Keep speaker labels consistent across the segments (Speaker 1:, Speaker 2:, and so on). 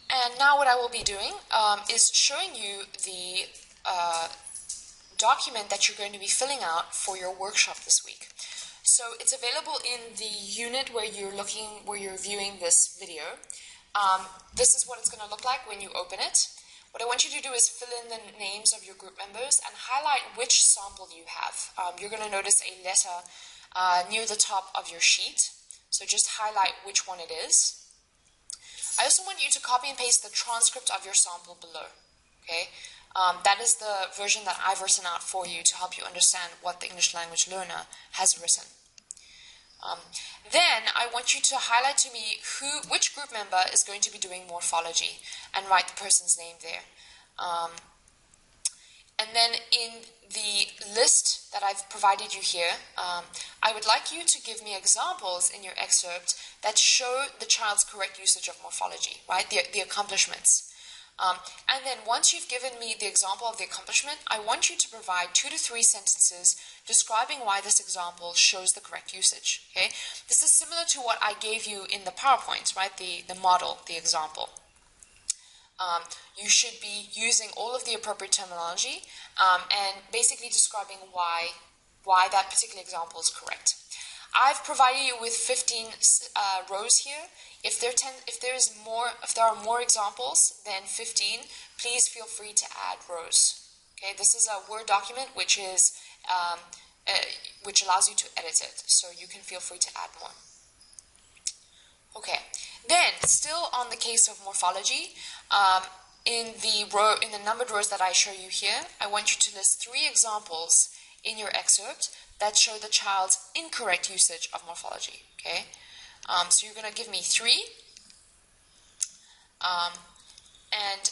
Speaker 1: And now what I will be doing is showing you the document that you're going to be filling out for your workshop this week. So it's available in the unit where you're viewing this video. This is what it's going to look like when you open it. What I want you to do is fill in the names of your group members and highlight which sample you have. You're going to notice a letter near the top of your sheet. So just highlight which one it is. I also want you to copy and paste the transcript of your sample below. Okay, that is the version that I've written out for you to help you understand what the English language learner has written. Then I want you to highlight to me which group member is going to be doing morphology and write the person's name there. And then in the list that I've provided you here, I would like you to give me examples in your excerpt that show the child's correct usage of morphology, right? The accomplishments. And then once you've given me the example of the accomplishment, I want you to provide 2 to 3 sentences describing why this example shows the correct usage. Okay? This is similar to what I gave you in the PowerPoint, right? The model, the example. You should be using all of the appropriate terminology and basically describing why that particular example is correct. I've provided you with 15 rows here. If there are more examples than 15, please feel free to add rows. Okay, this is a Word document which allows you to edit it, so you can feel free to add more. Okay, then still on the case of morphology, in the numbered rows that I show you here, I want you to list 3 examples in your excerpt that show the child's incorrect usage of morphology. Okay, so you're going to give me 3, and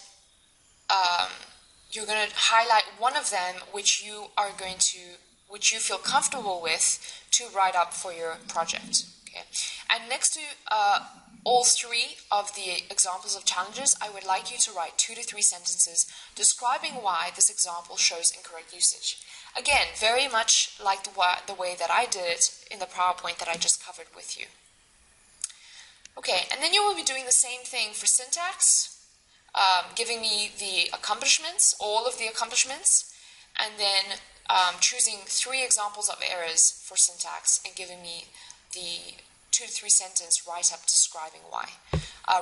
Speaker 1: you're going to highlight one of them which you feel comfortable with to write up for your project. Okay, and next to all 3 of the examples of challenges, I would like you to write 2 to 3 sentences describing why this example shows incorrect usage. Again, very much like the way that I did it in the PowerPoint that I just covered with you. Okay, and then you will be doing the same thing for syntax, giving me the accomplishments, all of the accomplishments, and then choosing 3 examples of errors for syntax and giving me the 2 to 3 sentence write-up describing why.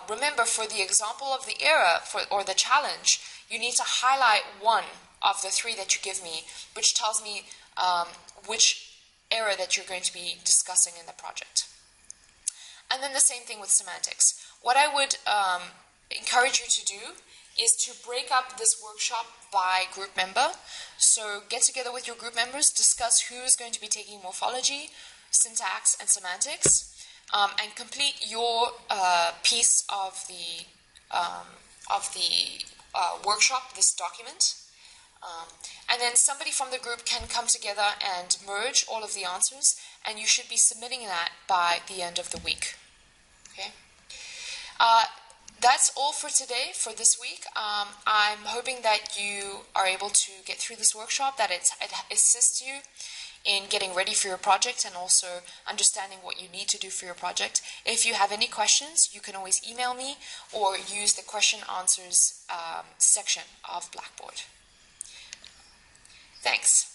Speaker 1: Remember, for the example of the error or the challenge, you need to highlight one of the 3 that you give me, which tells me which error that you're going to be discussing in the project. And then the same thing with semantics. What I would encourage you to do is to break up this workshop by group member. So get together with your group members, discuss who's going to be taking morphology, syntax, and semantics, and complete your piece of the workshop, this document. And then somebody from the group can come together and merge all of the answers, and you should be submitting that by the end of the week. Okay. That's all for today, for this week. I'm hoping that you are able to get through this workshop, that it assists you in getting ready for your project and also understanding what you need to do for your project. If you have any questions, you can always email me or use the question answers section of Blackboard. Thanks.